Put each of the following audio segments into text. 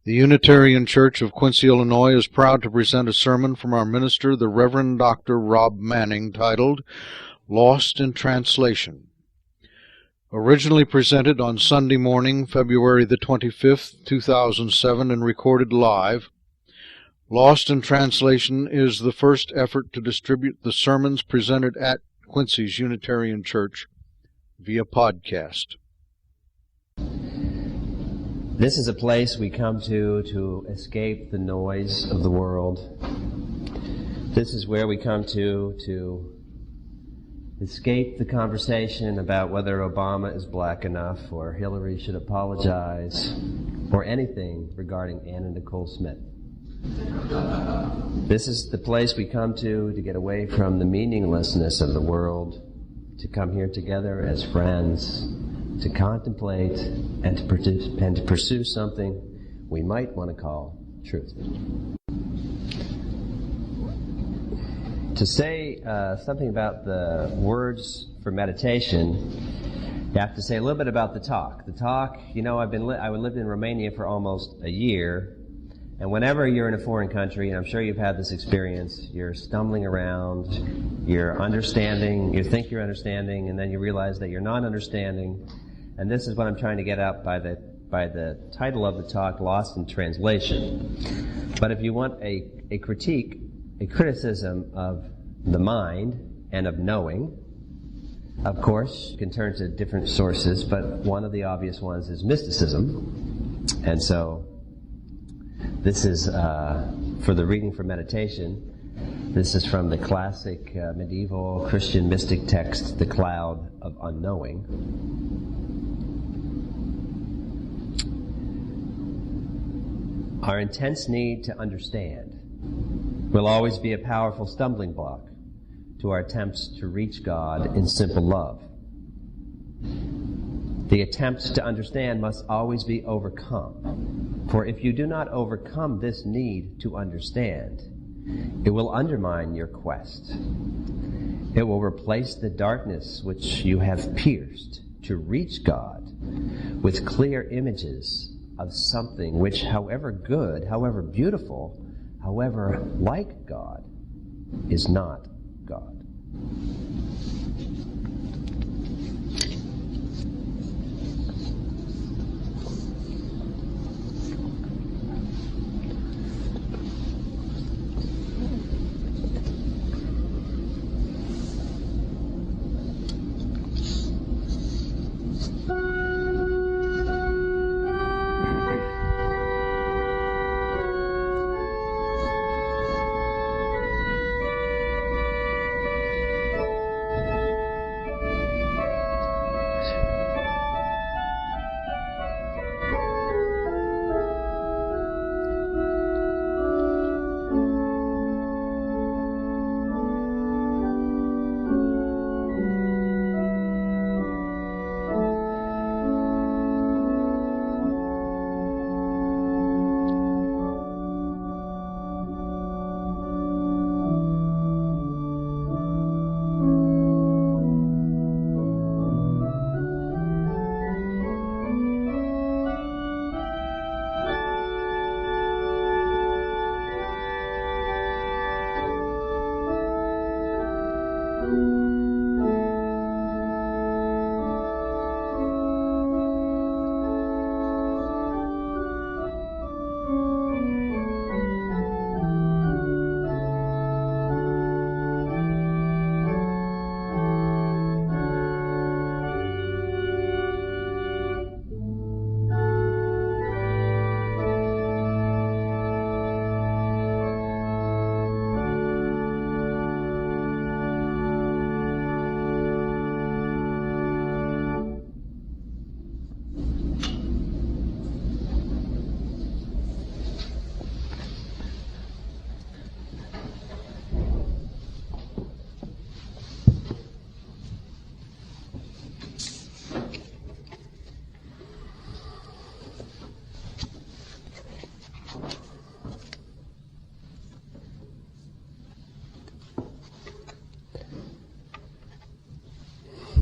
The Unitarian Church of Quincy, Illinois is proud to present a sermon from our minister, the Reverend Dr. Rob Manning, titled, Lost in Translation. Originally presented on Sunday morning, February the 25th, 2007, and recorded live, Lost in Translation is the first effort to distribute the sermons presented at Quincy's Unitarian Church via podcast. This is a place we come to escape the noise of the world. This is where we come to escape the conversation about whether Obama is black enough or Hillary should apologize or anything regarding Anna Nicole Smith. This is the place we come to get away from the meaninglessness of the world, to come here together as friends, to contemplate and to pursue something we might want to call truth. To say something about the words for meditation, you have to say a little bit about the talk. The talk, I lived in Romania for almost a year, and whenever you're in a foreign country, and I'm sure you've had this experience, you're stumbling around, you're understanding, you think you're understanding, and then you realize that you're not understanding. And this is what I'm trying to get at by the title of the talk, Lost in Translation. But if you want a critique, a criticism of the mind and of knowing, of course, you can turn to different sources, but one of the obvious ones is mysticism. And so this is, for the reading for meditation, this is from the classic medieval Christian mystic text, The Cloud of Unknowing. Our intense need to understand will always be a powerful stumbling block to our attempts to reach God in simple love. The attempt to understand must always be overcome, for if you do not overcome this need to understand, it will undermine your quest. It will replace the darkness which you have pierced to reach God with clear images of something which, however good, however beautiful, however like God, is not God.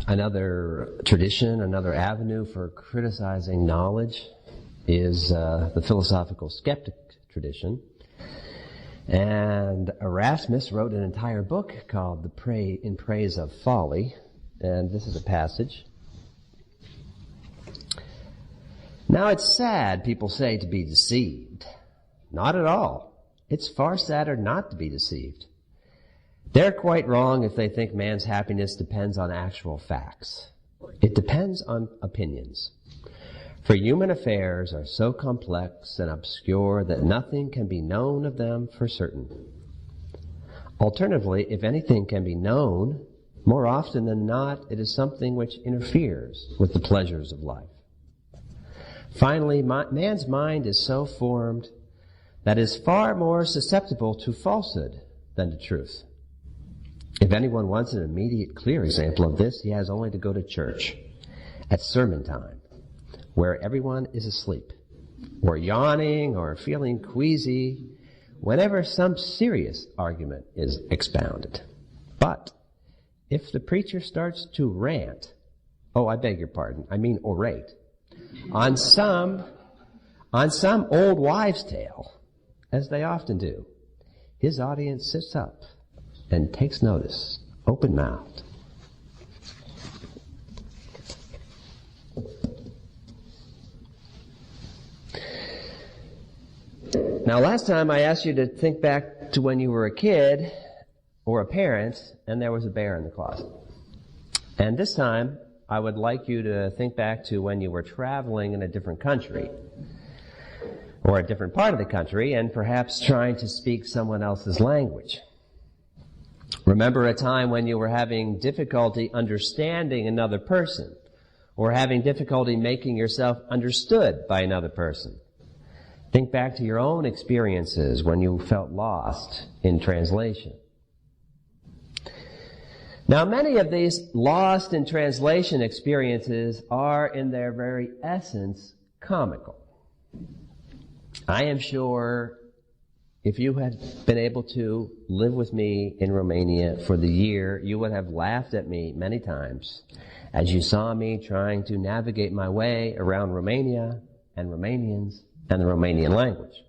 Another tradition, another avenue for criticizing knowledge is the philosophical skeptic tradition. And Erasmus wrote an entire book called In Praise of Folly. And this is a passage. Now it's sad, people say, to be deceived. Not at all. It's far sadder not to be deceived. They're quite wrong if they think man's happiness depends on actual facts. It depends on opinions. For human affairs are so complex and obscure that nothing can be known of them for certain. Alternatively, if anything can be known, more often than not, it is something which interferes with the pleasures of life. Finally, man's mind is so formed that it is far more susceptible to falsehood than to truth. If anyone wants an immediate, clear example of this, he has only to go to church at sermon time, where everyone is asleep, or yawning, or feeling queasy, whenever some serious argument is expounded. But if the preacher starts to rant, orate, on some old wives' tale, as they often do, his audience sits up and takes notice, open-mouthed. Now, last time I asked you to think back to when you were a kid or a parent and there was a bear in the closet. And this time, I would like you to think back to when you were traveling in a different country or a different part of the country and perhaps trying to speak someone else's language. Remember a time when you were having difficulty understanding another person or having difficulty making yourself understood by another person. Think back to your own experiences when you felt lost in translation. Now, many of these lost in translation experiences are, in their very essence, comical. I am sure if you had been able to live with me in Romania for the year, you would have laughed at me many times as you saw me trying to navigate my way around Romania and Romanians and the Romanian language.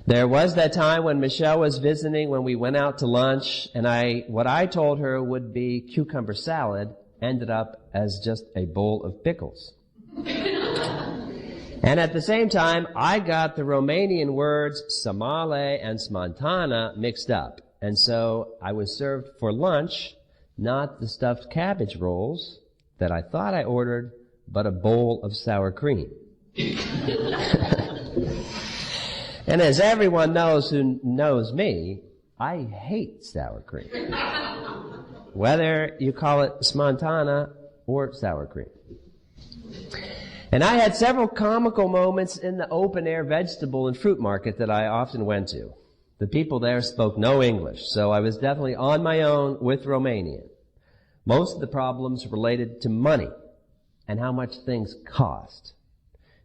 There was that time when Michelle was visiting, when we went out to lunch, and what I told her would be cucumber salad ended up as just a bowl of pickles. And at the same time, I got the Romanian words samale and smontana mixed up. And so I was served for lunch not the stuffed cabbage rolls that I thought I ordered, but a bowl of sour cream. And as everyone knows who knows me, I hate sour cream. Whether you call it smontana or sour cream. And I had several comical moments in the open-air vegetable and fruit market that I often went to. The people there spoke no English, so I was definitely on my own with Romanian. Most of the problems related to money and how much things cost,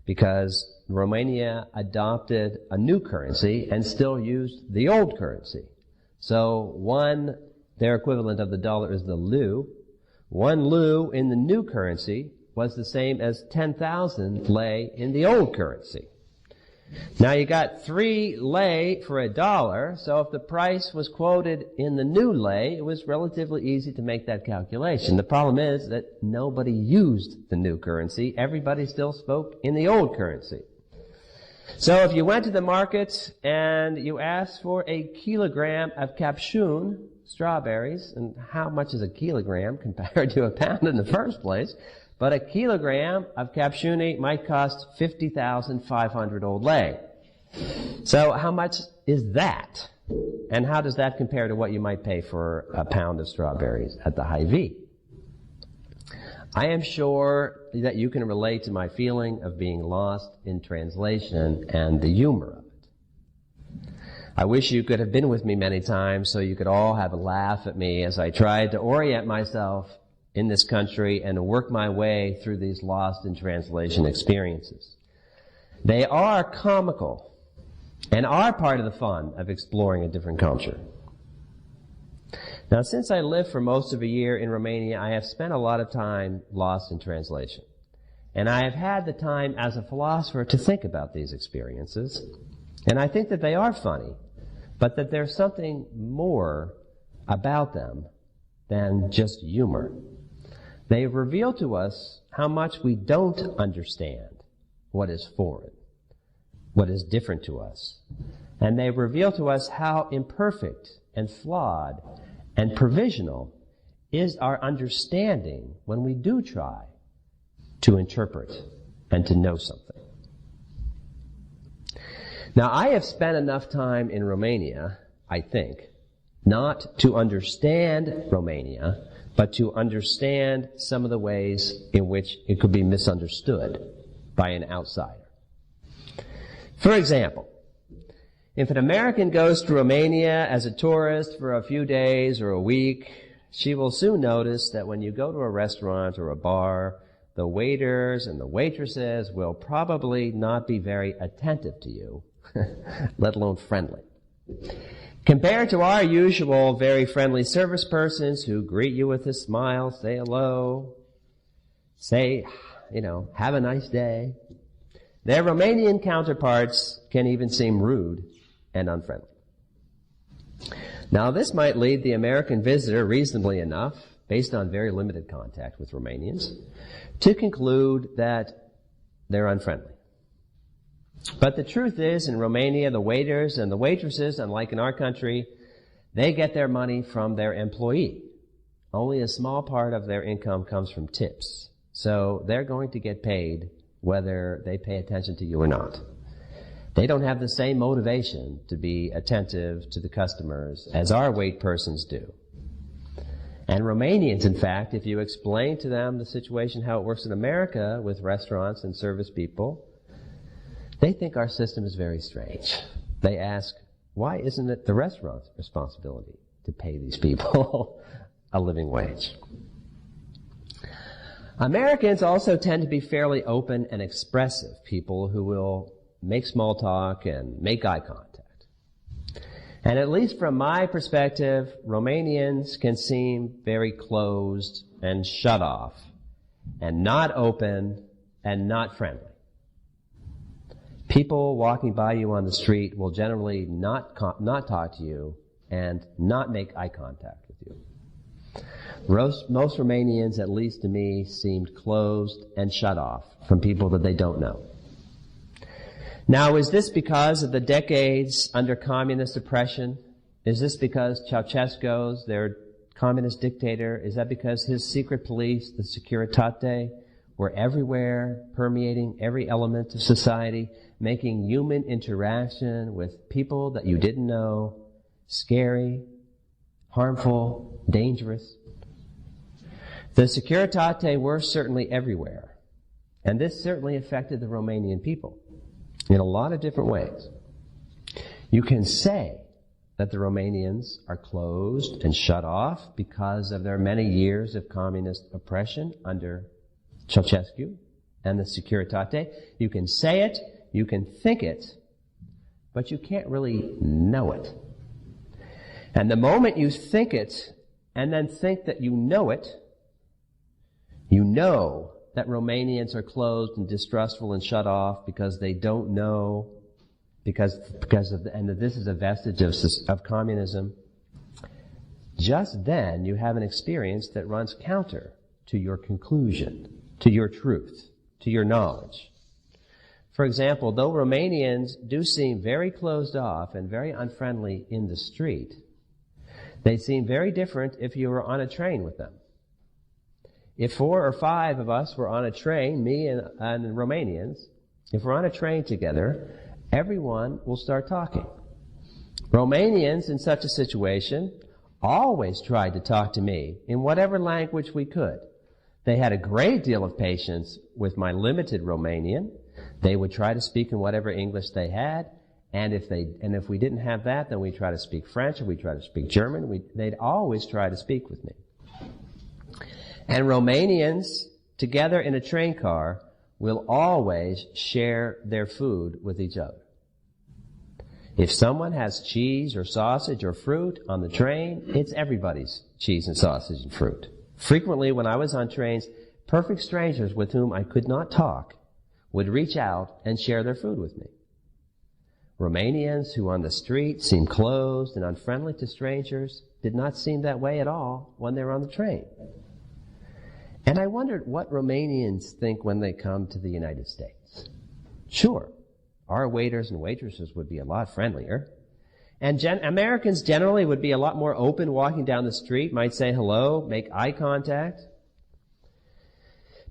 because Romania adopted a new currency and still used the old currency. So their equivalent of the dollar is the leu. 1 leu in the new currency was the same as 10,000 lei in the old currency. Now you got 3 lei for $1, so if the price was quoted in the new lei, it was relatively easy to make that calculation. The problem is that nobody used the new currency. Everybody still spoke in the old currency. So if you went to the market and you asked for a kilogram of capsule strawberries, and how much is a kilogram compared to a pound in the first place? But a kilogram of capsule might cost 50,500 old lei. So how much is that? And how does that compare to what you might pay for a pound of strawberries at the Hy-Vee? I am sure that you can relate to my feeling of being lost in translation and the humor of it. I wish you could have been with me many times so you could all have a laugh at me as I tried to orient myself in this country and to work my way through these lost in translation experiences. They are comical and are part of the fun of exploring a different culture. Now, since I lived for most of a year in Romania, I have spent a lot of time lost in translation. And I have had the time as a philosopher to think about these experiences, and I think that they are funny, but that there's something more about them than just humor. They reveal to us how much we don't understand what is foreign, what is different to us. And they reveal to us how imperfect and flawed and provisional is our understanding when we do try to interpret and to know something. Now, I have spent enough time in Romania, I think, not to understand Romania, but to understand some of the ways in which it could be misunderstood by an outsider. For example, if an American goes to Romania as a tourist for a few days or a week, she will soon notice that when you go to a restaurant or a bar, the waiters and the waitresses will probably not be very attentive to you, let alone friendly. Compared to our usual very friendly service persons who greet you with a smile, say hello, say, have a nice day, their Romanian counterparts can even seem rude and unfriendly. Now, this might lead the American visitor, reasonably enough, based on very limited contact with Romanians, to conclude that they're unfriendly. But the truth is, in Romania, the waiters and the waitresses, unlike in our country, they get their money from their employee. Only a small part of their income comes from tips. So they're going to get paid whether they pay attention to you or not. They don't have the same motivation to be attentive to the customers as our wait persons do. And Romanians, in fact, if you explain to them the situation, how it works in America with restaurants and service people, they think our system is very strange. They ask, why isn't it the restaurant's responsibility to pay these people a living wage? Americans also tend to be fairly open and expressive people who will make small talk and make eye contact. And at least from my perspective, Romanians can seem very closed and shut off and not open and not friendly. People walking by you on the street will generally not talk to you and not make eye contact with you. Most Romanians, at least to me, seemed closed and shut off from people that they don't know. Now, is this because of the decades under communist oppression? Is this because Ceausescu's, their communist dictator, is that because his secret police, the Securitate, were everywhere, permeating every element of society, making human interaction with people that you didn't know scary, harmful, dangerous? The Securitate were certainly everywhere, and this certainly affected the Romanian people in a lot of different ways. You can say that the Romanians are closed and shut off because of their many years of communist oppression under Ceausescu and the Securitate. You can say it, you can think it, but you can't really know it. And the moment you think it and then think that you know it, you know that Romanians are closed and distrustful and shut off because they don't know, because of and that this is a vestige of communism. Just then you have an experience that runs counter to your conclusion, to your truth, to your knowledge. For example, though Romanians do seem very closed off and very unfriendly in the street, they seem very different if you were on a train with them. If 4 or 5 of us were on a train, me and Romanians, if we're on a train together, everyone will start talking. Romanians in such a situation always tried to talk to me in whatever language we could. They had a great deal of patience with my limited Romanian. They would try to speak in whatever English they had, and if we didn't have that, then we'd try to speak French, or we'd try to speak German. They'd always try to speak with me. And Romanians, together in a train car, will always share their food with each other. If someone has cheese or sausage or fruit on the train, it's everybody's cheese and sausage and fruit. Frequently, when I was on trains, perfect strangers with whom I could not talk, would reach out and share their food with me. Romanians who on the street seemed closed and unfriendly to strangers did not seem that way at all when they were on the train. And I wondered what Romanians think when they come to the United States. Sure, our waiters and waitresses would be a lot friendlier. And Americans generally would be a lot more open walking down the street, might say hello, make eye contact.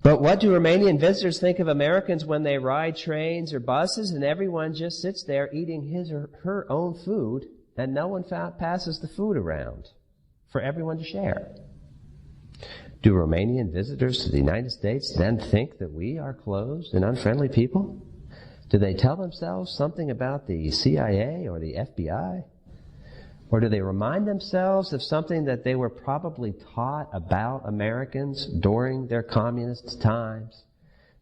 But what do Romanian visitors think of Americans when they ride trains or buses and everyone just sits there eating his or her own food and no one passes the food around for everyone to share? Do Romanian visitors to the United States then think that we are closed and unfriendly people? Do they tell themselves something about the CIA or the FBI? Or do they remind themselves of something that they were probably taught about Americans during their communist times?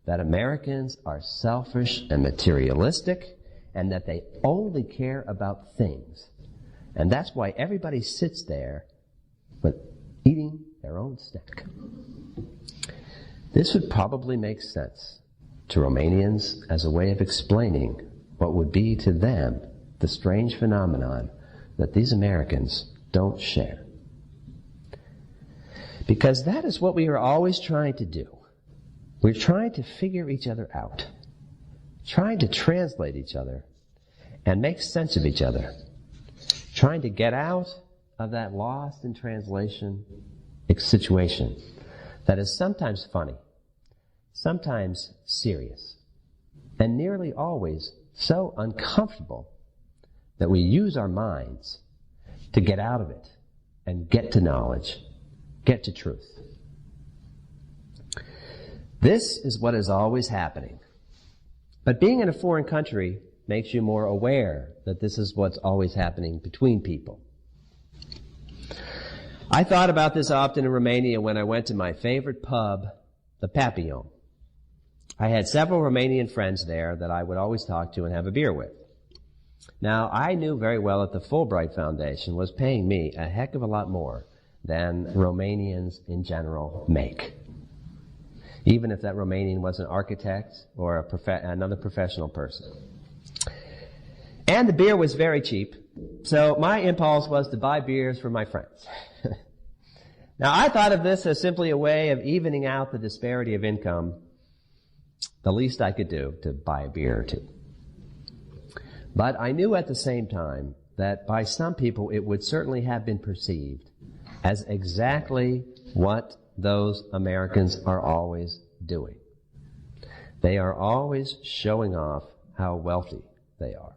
That Americans are selfish and materialistic, and that they only care about things. And that's why everybody sits there but eating their own snack. This would probably make sense to Romanians as a way of explaining what would be to them the strange phenomenon that these Americans don't share. Because that is what we are always trying to do. We're trying to figure each other out, trying to translate each other and make sense of each other, trying to get out of that lost in translation situation that is sometimes funny, sometimes serious, and nearly always so uncomfortable that we use our minds to get out of it and get to knowledge, get to truth. This is what is always happening. But being in a foreign country makes you more aware that this is what's always happening between people. I thought about this often in Romania when I went to my favorite pub, the Papillon. I had several Romanian friends there that I would always talk to and have a beer with. Now, I knew very well that the Fulbright Foundation was paying me a heck of a lot more than Romanians in general make. Even if that Romanian was an architect or another professional person. And the beer was very cheap, so my impulse was to buy beers for my friends. Now, I thought of this as simply a way of evening out the disparity of income, the least I could do to buy a beer or two. But I knew at the same time that by some people it would certainly have been perceived as exactly what those Americans are always doing. They are always showing off how wealthy they are.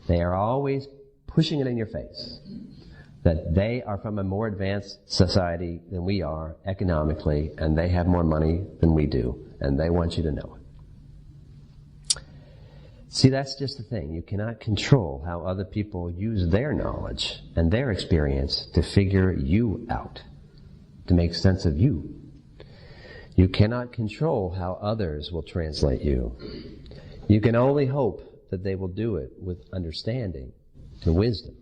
They are always pushing it in your face that they are from a more advanced society than we are economically, and they have more money than we do, and they want you to know it. See, that's just the thing. You cannot control how other people use their knowledge and their experience to figure you out, to make sense of you. You cannot control how others will translate you. You can only hope that they will do it with understanding and wisdom.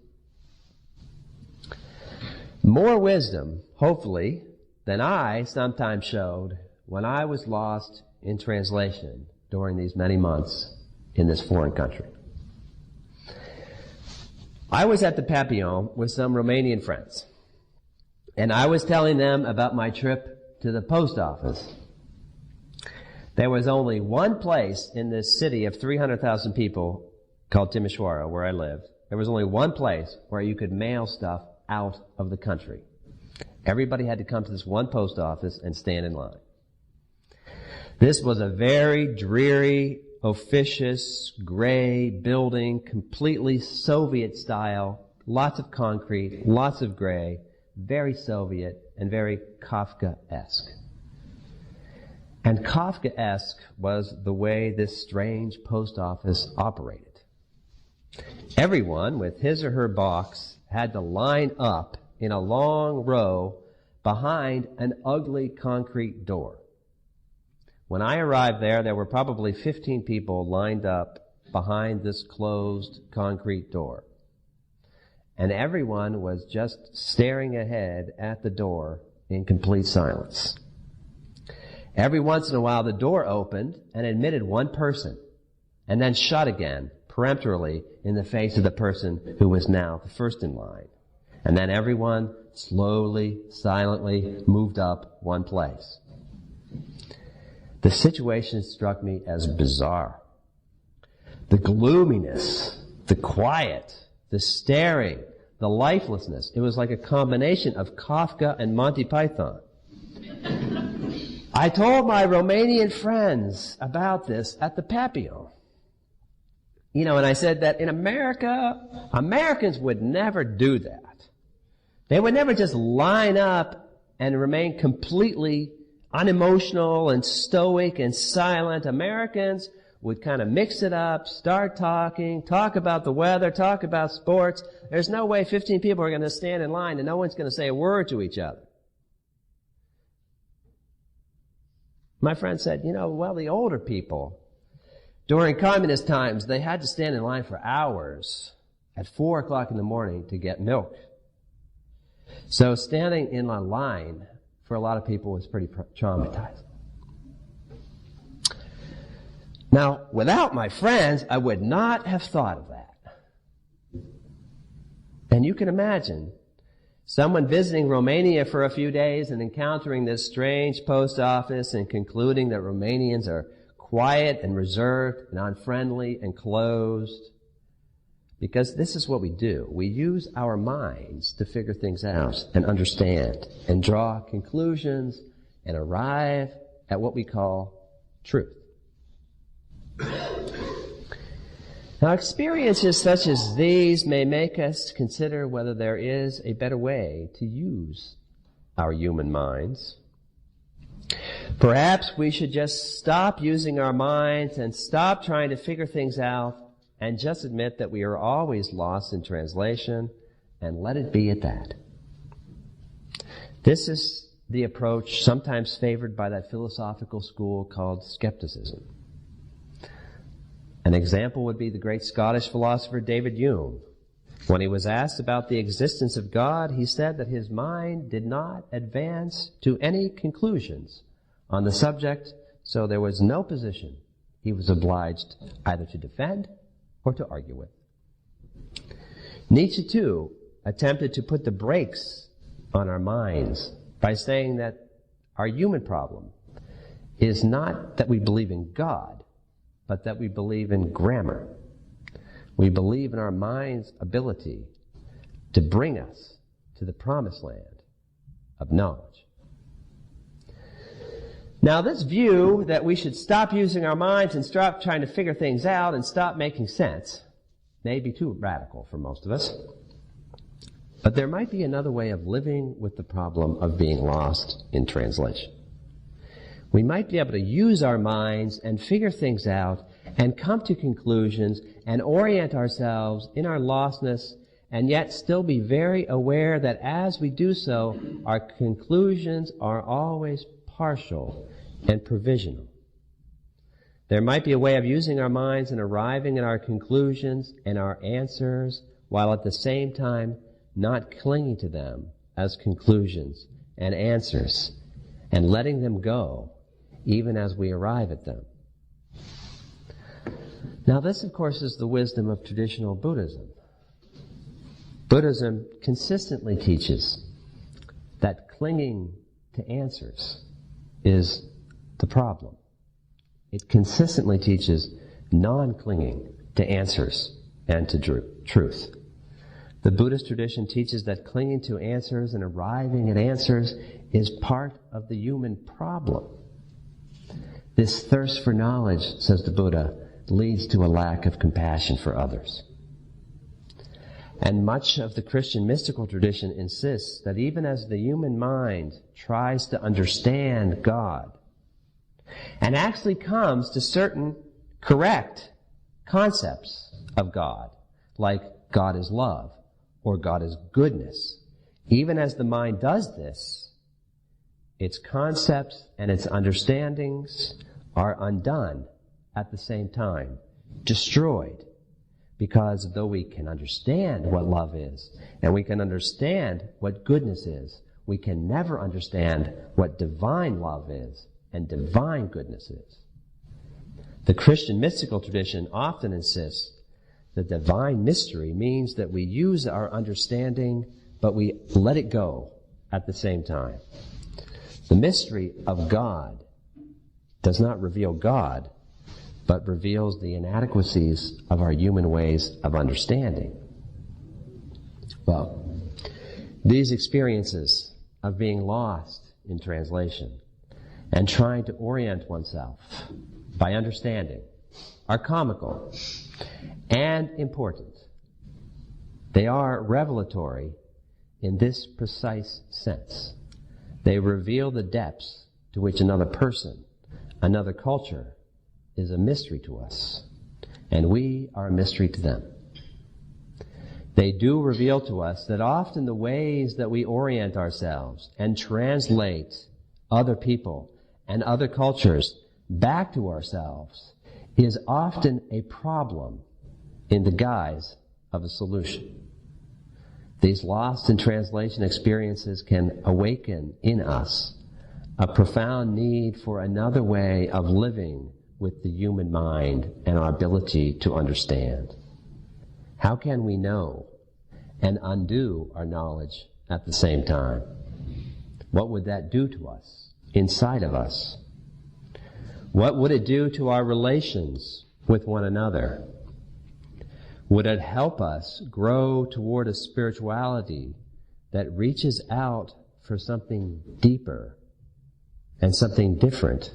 More wisdom, hopefully, than I sometimes showed when I was lost in translation during these many months in this foreign country. I was at the Papillon with some Romanian friends, and I was telling them about my trip to the post office. There was only one place in this city of 300,000 people called Timișoara, where I lived. There was only one place where you could mail stuff out of the country. Everybody had to come to this one post office and stand in line. This was a very dreary, officious, gray building, completely Soviet style, lots of concrete, lots of gray, very Soviet and very Kafkaesque. And Kafkaesque was the way this strange post office operated. Everyone with his or her box had to line up in a long row behind an ugly concrete door. When I arrived there were probably 15 people lined up behind this closed concrete door. And everyone was just staring ahead at the door in complete silence. Every once in a while, the door opened and admitted one person, and then shut again, peremptorily, in the face of the person who was now the first in line. And then everyone slowly, silently moved up one place. The situation struck me as bizarre. The gloominess, the quiet, the staring, the lifelessness. It was like a combination of Kafka and Monty Python. I told my Romanian friends about this at the Papillon. And I said that in America, Americans would never do that. They would never just line up and remain completely unemotional and stoic and silent. Americans would kind of mix it up, start talking, talk about the weather, talk about sports. There's no way 15 people are going to stand in line and no one's going to say a word to each other. My friend said, the older people, during communist times, they had to stand in line for hours at 4 o'clock in the morning to get milk. So standing in a line for a lot of people was pretty traumatizing. Now, without my friends, I would not have thought of that. And you can imagine someone visiting Romania for a few days and encountering this strange post office and concluding that Romanians are quiet and reserved and unfriendly and closed. Because this is what we do. We use our minds to figure things out and understand and draw conclusions and arrive at what we call truth. Now, experiences such as these may make us consider whether there is a better way to use our human minds. Perhaps we should just stop using our minds and stop trying to figure things out and just admit that we are always lost in translation and let it be at that. This is the approach sometimes favored by that philosophical school called skepticism. An example would be the great Scottish philosopher David Hume. When he was asked about the existence of God, he said that his mind did not advance to any conclusions on the subject, so there was no position he was obliged either to defend or to argue with. Nietzsche, too, attempted to put the brakes on our minds by saying that our human problem is not that we believe in God, but that we believe in grammar. We believe in our mind's ability to bring us to the promised land of knowledge. Now, this view that we should stop using our minds and stop trying to figure things out and stop making sense may be too radical for most of us. But there might be another way of living with the problem of being lost in translation. We might be able to use our minds and figure things out and come to conclusions and orient ourselves in our lostness and yet still be very aware that as we do so, our conclusions are always partial and provisional. There might be a way of using our minds and arriving at our conclusions and our answers while at the same time not clinging to them as conclusions and answers and letting them go even as we arrive at them. Now, this, of course, is the wisdom of traditional Buddhism. Buddhism consistently teaches that clinging to answers is the problem. It consistently teaches non-clinging to answers and to truth. The Buddhist tradition teaches that clinging to answers and arriving at answers is part of the human problem. This thirst for knowledge, says the Buddha, leads to a lack of compassion for others. And much of the Christian mystical tradition insists that even as the human mind tries to understand God and actually comes to certain correct concepts of God, like God is love or God is goodness, even as the mind does this, its concepts and its understandings are undone at the same time, destroyed. Because though we can understand what love is, and we can understand what goodness is, we can never understand what divine love is, and divine goodness is. The Christian mystical tradition often insists that divine mystery means that we use our understanding, but we let it go at the same time. The mystery of God does not reveal God, but reveals the inadequacies of our human ways of understanding. Well, these experiences of being lost in translation and trying to orient oneself by understanding are comical and important. They are revelatory in this precise sense. They reveal the depths to which another person, another culture, is a mystery to us, and we are a mystery to them. They do reveal to us that often the ways that we orient ourselves and translate other people and other cultures back to ourselves is often a problem in the guise of a solution. These lost in translation experiences can awaken in us a profound need for another way of living with the human mind and our ability to understand. How can we know and undo our knowledge at the same time? What would that do to us, inside of us? What would it do to our relations with one another? Would it help us grow toward a spirituality that reaches out for something deeper and something different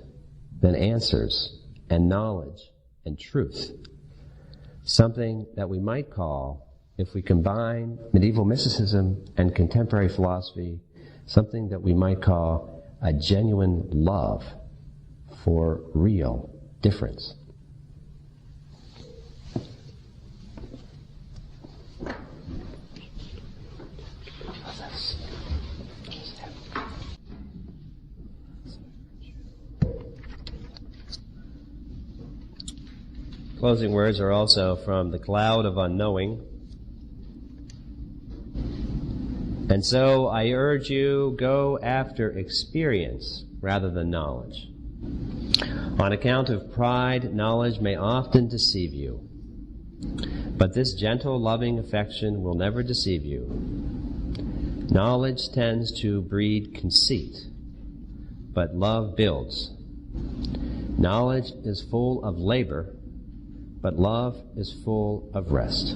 than answers and knowledge and truth? Something that we might call, if we combine medieval mysticism and contemporary philosophy, something that we might call a genuine love for real difference. Closing words are also from The Cloud of Unknowing. And so I urge you, go after experience rather than knowledge. On account of pride, knowledge may often deceive you. But this gentle, loving affection will never deceive you. Knowledge tends to breed conceit, but love builds. Knowledge is full of labor, but love is full of rest.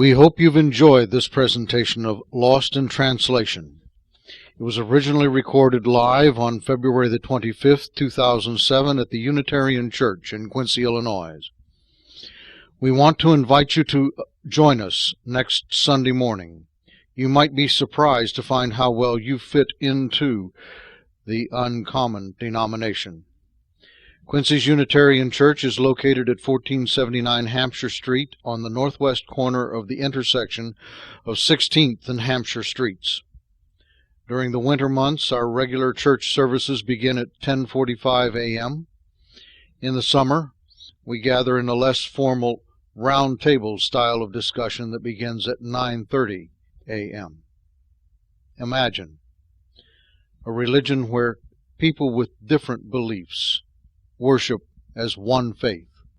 We hope you've enjoyed this presentation of Lost in Translation. It was originally recorded live on February the 25th, 2007 at the Unitarian Church in Quincy, Illinois. We want to invite you to join us next Sunday morning. You might be surprised to find how well you fit into the uncommon denomination. Quincy's Unitarian Church is located at 1479 Hampshire Street on the northwest corner of the intersection of 16th and Hampshire Streets. During the winter months, our regular church services begin at 10:45 a.m. In the summer, we gather in a less formal round table style of discussion that begins at 9:30 a.m. Imagine a religion where people with different beliefs worship as one faith.